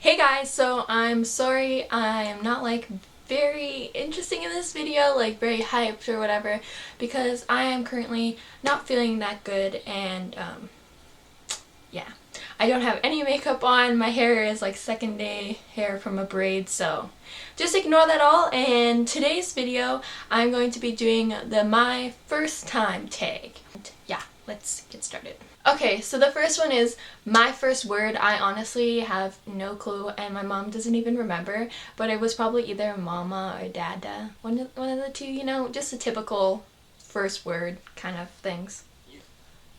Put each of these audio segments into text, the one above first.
Hey guys, so I'm sorry I am not like very interesting in this video, like very hyped or whatever, because I am currently not feeling that good and yeah. I don't have any makeup on. My hair is like second day hair from a braid, so just ignore that all. And today's video I'm going to be doing the my first time tag. Yeah, let's get started. Okay, so the first one is my first word. I honestly have no clue and my mom doesn't even remember, but it was probably either mama or dada. One of the two, you know, just a typical first word kind of things.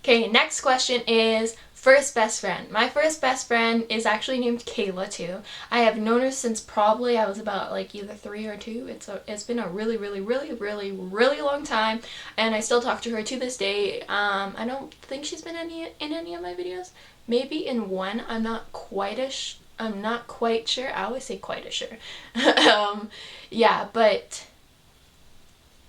Okay, next question is first best friend. My first best friend is actually named Kayla too. I have known her since probably I was about like either 3 or 2. It's been a really long time, and I still talk to her to this day. I don't think she's been in any of my videos. Maybe in one. I'm not quite sure. I always say quite as sure. Yeah, but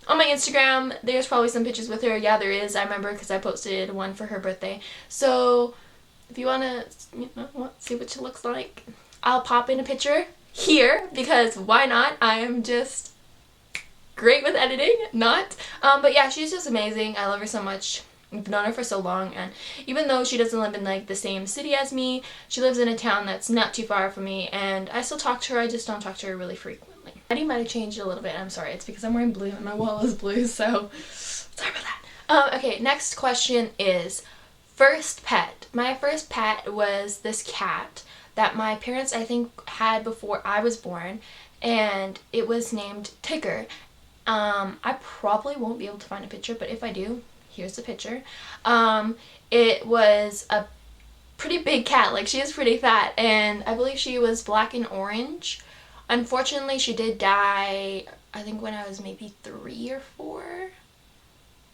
on my Instagram, there's probably some pictures with her. Yeah, there is. I remember because I posted one for her birthday. So if you want to see what she looks like, I'll pop in a picture here because why not? I am just great with editing. But yeah, she's just amazing. I love her so much. I've known her for so long, and even though she doesn't live in like the same city as me, she lives in a town that's not too far from me, and I still talk to her. I just don't talk to her really frequently. My lighting might have changed a little bit. I'm sorry. It's because I'm wearing blue and my wall is blue, so sorry about that. Okay, next question is first pet. My first pet was this cat that my parents, I think, had before I was born, and it was named Tigger. I probably won't be able to find a picture, but if I do, here's the picture. It was a pretty big cat. Like, she is pretty fat, and I believe she was black and orange. Unfortunately, she did die, I think, when I was maybe 3 or 4.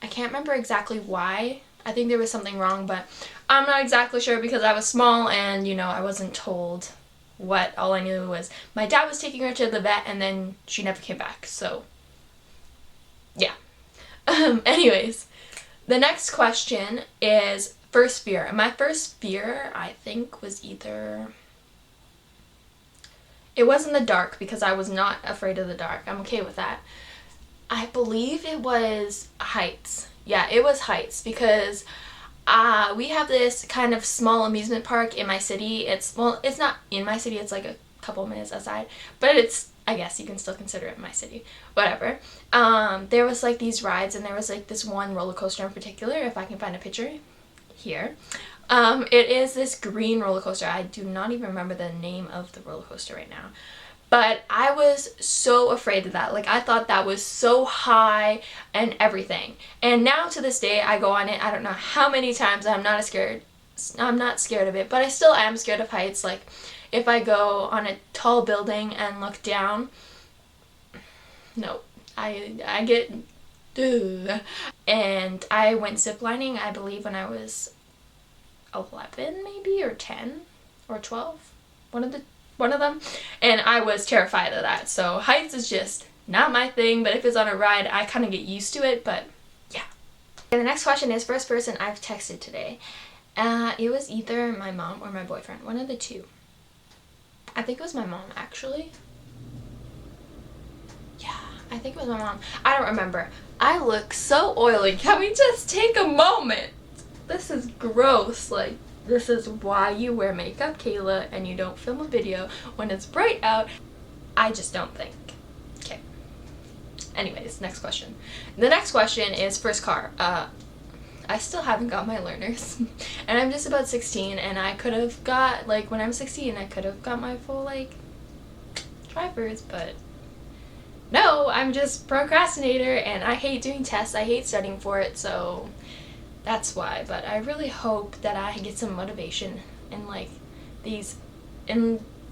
I can't remember exactly why. I think there was something wrong, but I'm not exactly sure because I was small and, you know, I wasn't told what. All I knew was my dad was taking her to the vet and then she never came back, so yeah. Anyways, the next question is first fear. My first fear, I think, was either... It wasn't the dark because I was not afraid of the dark. I'm okay with that. I believe it was heights. Yeah, it was heights because we have this kind of small amusement park in my city. It's not in my city. It's like a couple minutes outside, but I guess you can still consider it my city. Whatever. There was like these rides, and there was like this one roller coaster in particular, if I can find a picture here. It is this green roller coaster. I do not even remember the name of the roller coaster right now. But I was so afraid of that. Like, I thought that was so high and everything. And now to this day, I go on it. I don't know how many times. I'm not scared of it, but I still am scared of heights. Like, if I go on a tall building and look down, no, I get... Ugh. And I went ziplining, I believe, when I was 11 maybe, or 10 or 12, one of them, and I was terrified of that. So heights is just not my thing, but if it's on a ride, I kind of get used to it. But yeah. And the next question is first person I've texted today. It was either my mom or my boyfriend, one of the two. I think it was my mom, actually. Yeah, I think it was my mom. I don't remember. I look so oily. Can we just take a moment? This is gross. Like, this is why you wear makeup, Kayla, and you don't film a video when it's bright out. I just don't think. Okay. Anyways, next question. The next question is first car. I still haven't got my learners. And I'm just about 16, and I could have got, like, when I'm 16, I could have got my full, like, drivers, but no, I'm just procrastinator, and I hate doing tests. I hate studying for it, so that's why. But I really hope that I get some motivation in like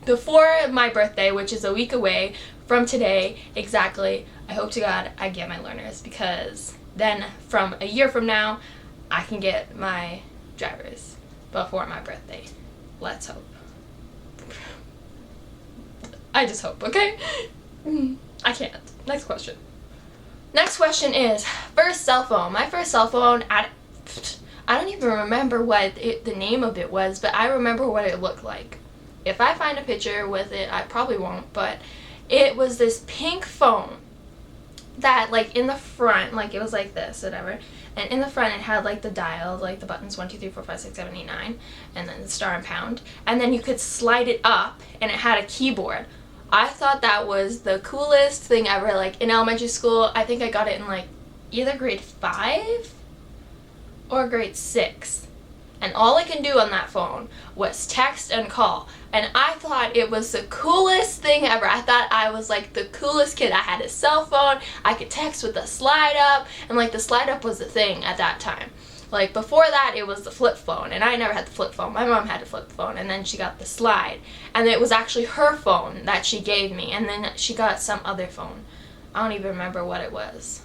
before my birthday, which is a week away from today exactly. I hope to God I get my learners, because then from a year from now I can get my drivers before my birthday. Let's hope. I just hope, okay? I can't. Next question. Next question is first cell phone. My first cell phone, I don't even remember what the name of it was, but I remember what it looked like. if I find a picture with it, I probably won't, but it was this pink phone that, like, in the front, like, it was like this, whatever, and in the front it had, like, the dial, like, the buttons 1, 2, 3, 4, 5, 6, 7, 8, 9, and then the star and pound, and then you could slide it up, and it had a keyboard. I thought that was the coolest thing ever. Like, in elementary school, I think I got it in, like, either grade 5 or grade 6. And all I can do on that phone was text and call. And I thought it was the coolest thing ever. I thought I was, like, the coolest kid. I had a cell phone. I could text with the slide up. And, like, the slide up was the thing at that time. Like, before that, it was the flip phone. And I never had the flip phone. My mom had a flip phone. And then she got the slide. And it was actually her phone that she gave me. And then she got some other phone. I don't even remember what it was.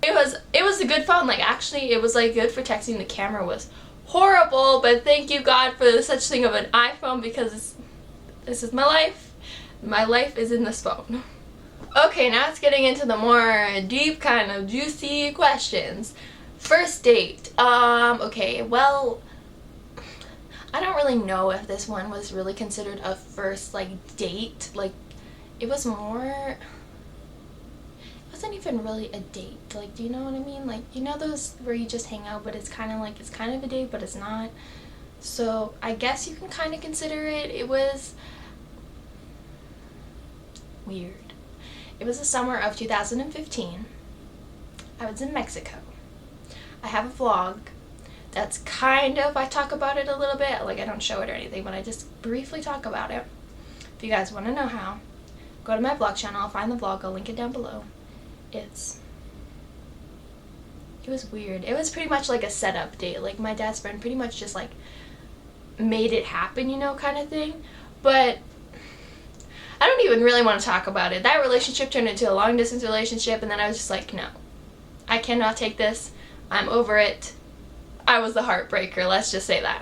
It was a good phone. Like, actually, it was, like, good for texting. The camera was horrible, but thank you God for such thing of an iPhone, because this is my life. My life is in this phone. Okay, now it's getting into the more deep, kind of juicy questions. First date. Okay, well, I don't really know if this one was really considered a first, like, date. Like, it was more, it wasn't even really a date. Like, do you know what I mean? Like, you know those where you just hang out, but it's kind of like, it's kind of a date, but it's not. So I guess you can kind of consider it. It was weird. It was the summer of 2015. I was in Mexico. I have a vlog that's kind of, I talk about it a little bit. Like, I don't show it or anything, but I just briefly talk about it. If you guys want to know how, go to my vlog channel. I'll find the vlog. I'll link it down below. It was weird. It was pretty much like a setup date. Like, my dad's friend pretty much just, like, made it happen, you know, kind of thing. But I don't even really want to talk about it. That relationship turned into a long distance relationship, and then I was just like, no, I cannot take this. I'm over it. I was the heartbreaker, let's just say that.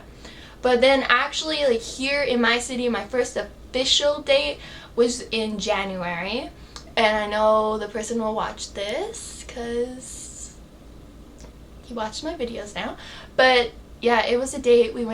But then actually, like, here in my city, my first official date was in January. And I know the person will watch this because he watched my videos now. But yeah, it was a date. Let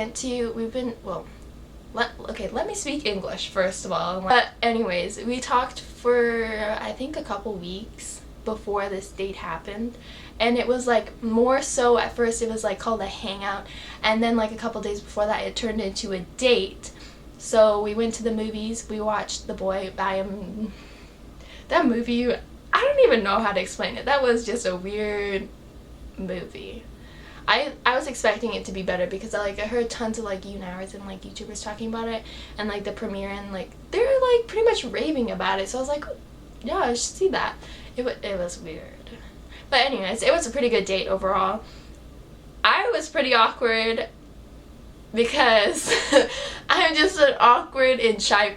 me speak English first of all. But anyways, we talked for, I think, a couple weeks before this date happened. And it was, like, more so at first it was, like, called a hangout. And then, like, a couple days before that, it turned into a date. So we went to the movies. We watched The Boy. That movie, I don't even know how to explain it. That was just a weird movie. I was expecting it to be better because I heard tons of, like, YouTubers and, like, YouTubers talking about it, and, like, the premiere, and, like, they're, like, pretty much raving about it. So I was like, yeah, I should see that. It was weird. But anyways, it was a pretty good date overall. I was pretty awkward because I'm just an awkward and shy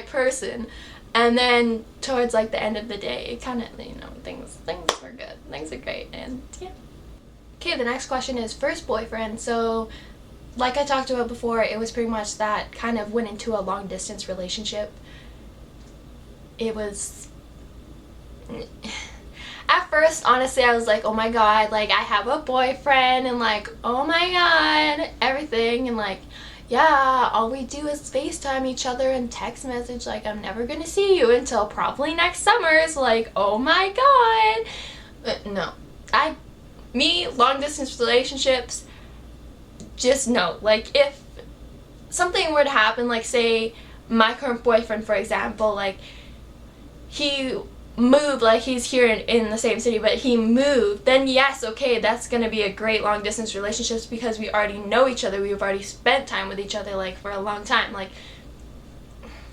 person. And then towards, like, the end of the day, it kind of, you know, things were good. Things are great, and yeah. Okay, the next question is first boyfriend. So, like I talked about before, it was pretty much that kind of went into a long distance relationship. It was, at first, honestly, I was like, oh my god, like, I have a boyfriend, and, like, oh my god, everything, and, like, yeah, all we do is FaceTime each other and text message, like, I'm never gonna see you until probably next summer. So, like, oh my god. No. Long distance relationships, just no. Like, if something were to happen, like, say, my current boyfriend, for example, like, he moved, like, he's here in the same city, but he moved, then yes, okay, that's gonna be a great long distance relationship because we already know each other, we've already spent time with each other, like, for a long time. Like,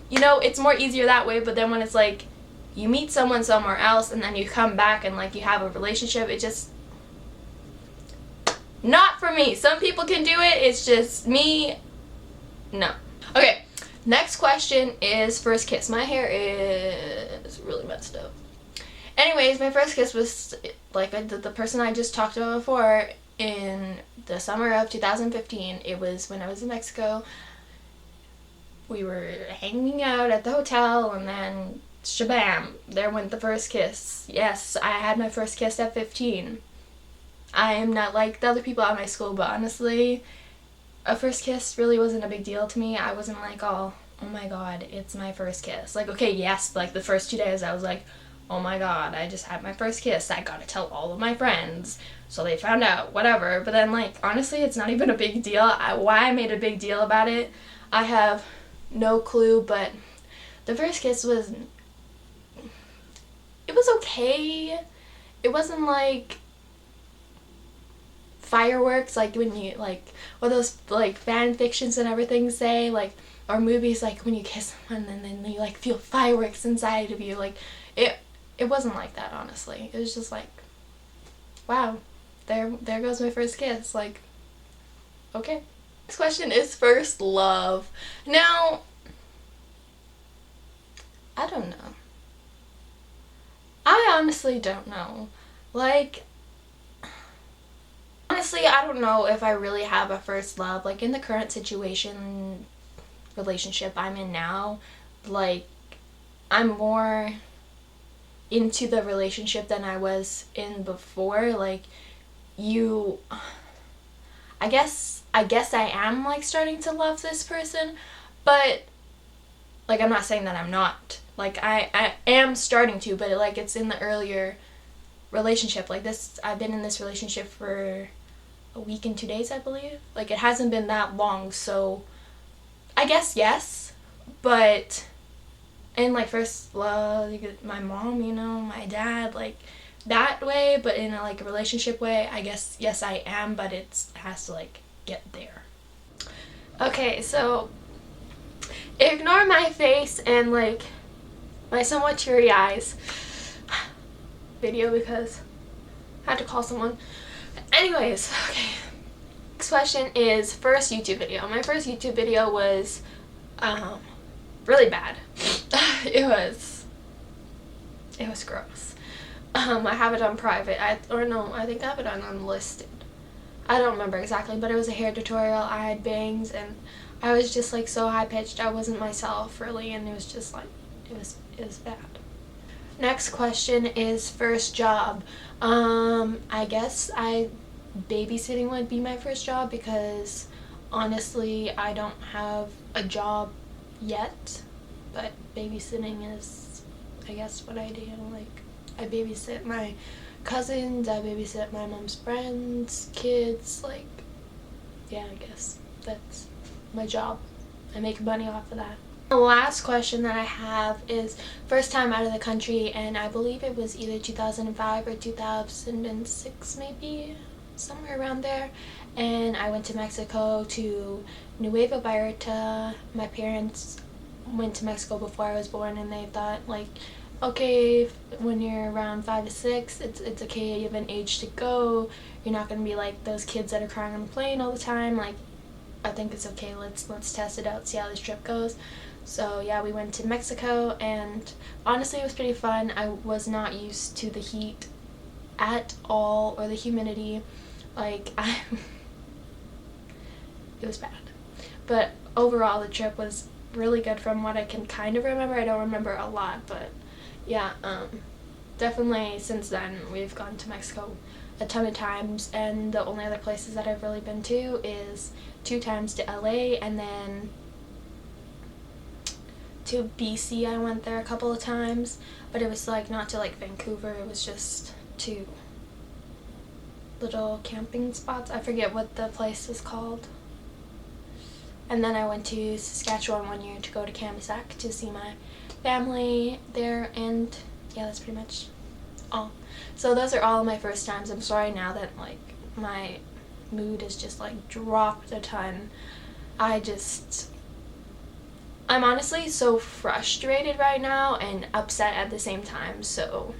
you know, it's more easier that way. But then when it's like you meet someone somewhere else and then you come back and, like, you have a relationship, it just, not for me. Some people can do it, it's just me, no. Okay, next question is first kiss. My hair is really messed up. Anyways, my first kiss was, like, the person I just talked about before, in the summer of 2015. It was when I was in Mexico. We were hanging out at the hotel, and then shabam, there went the first kiss. Yes, I had my first kiss at 15. I am not like the other people at my school, but honestly, a first kiss really wasn't a big deal to me. I wasn't like, oh my god, it's my first kiss. Like, okay, yes, like the first 2 days I was like, oh my god, I just had my first kiss. I gotta tell all of my friends. So they found out, whatever. But then, like, honestly, it's not even a big deal. Why I made a big deal about it, I have no clue, but the first kiss was, it was okay. It wasn't like fireworks, like when you, like, what those, like, fan fictions and everything say, like, or movies, like when you kiss someone and then you, like, feel fireworks inside of you. Like, it wasn't like that, honestly. It was just like, wow, there goes my first kiss. Like, okay. Next question is first love. Now, I don't know. I honestly don't know. Like, honestly, I don't know if I really have a first love. Like, in the current relationship I'm in now, like, I'm more into the relationship than I was in before. Like, I guess I am, like, starting to love this person, but, like, I'm not saying that I'm not. Like, I am starting to, but, like, it's in the earlier relationship. Like, this, I've been in this relationship for a week and 2 days, I believe. Like, it hasn't been that long, so I guess yes, but in, like, first love, my mom, you know, my dad, like, that way, but in a, like, a relationship way, I guess yes I am, but it has to, like, get there. Okay, so ignore my face and, like, my somewhat teary eyes video because I had to call someone. Anyways, okay. Next question is first YouTube video. My first YouTube video was really bad. It was gross. I have it on private. I think I have it on unlisted. I don't remember exactly, but it was a hair tutorial. I had bangs and I was just, like, so high pitched. I wasn't myself really, and it was just like, it was bad. Next question is first job. I guess babysitting would be my first job because honestly I don't have a job yet, but babysitting is, I guess, what I do. Like, I babysit my cousins, I babysit my mom's friends, kids, like, yeah, I guess that's my job. I make money off of that. The last question that I have is first time out of the country, and I believe it was either 2005 or 2006 maybe, somewhere around there, and I went to Mexico, to Nueva Vallarta. My parents went to Mexico before I was born, and they thought, like, okay, when you're around 5 to 6, it's okay, you have an age to go, you're not going to be like those kids that are crying on the plane all the time. Like, I think it's okay, let's test it out, see how this trip goes. So yeah, we went to Mexico, and honestly it was pretty fun. I was not used to the heat at all, or the humidity. Like, it was bad. But overall the trip was really good from what I can kind of remember. I don't remember a lot, but yeah, definitely since then we've gone to Mexico a ton of times, and the only other places that I've really been to is 2 times to LA, and then to BC. I went there a couple of times, but it was, like, not to, like, Vancouver, it was just to little camping spots. I forget what the place is called. And then I went to Saskatchewan one year to go to Kamisak to see my family there, and yeah, that's pretty much all. So those are all my first times. I'm sorry now that, like, my mood has just, like, dropped a ton. I'm honestly so frustrated right now and upset at the same time, so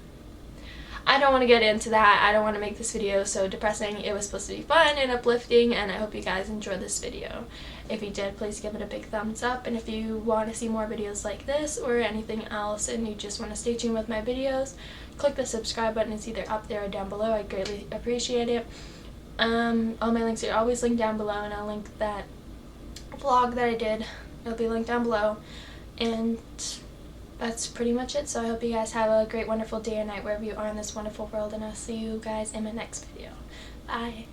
I don't want to get into that. I don't want to make this video so depressing. It was supposed to be fun and uplifting, and I hope you guys enjoyed this video. If you did, please give it a big thumbs up, and if you want to see more videos like this or anything else and you just want to stay tuned with my videos, click the subscribe button. It's either up there or down below. I greatly appreciate it. All my links are always linked down below, and I'll link that vlog that I did. It'll be linked down below, and that's pretty much it. So I hope you guys have a great, wonderful day or night wherever you are in this wonderful world, and I'll see you guys in my next video. Bye.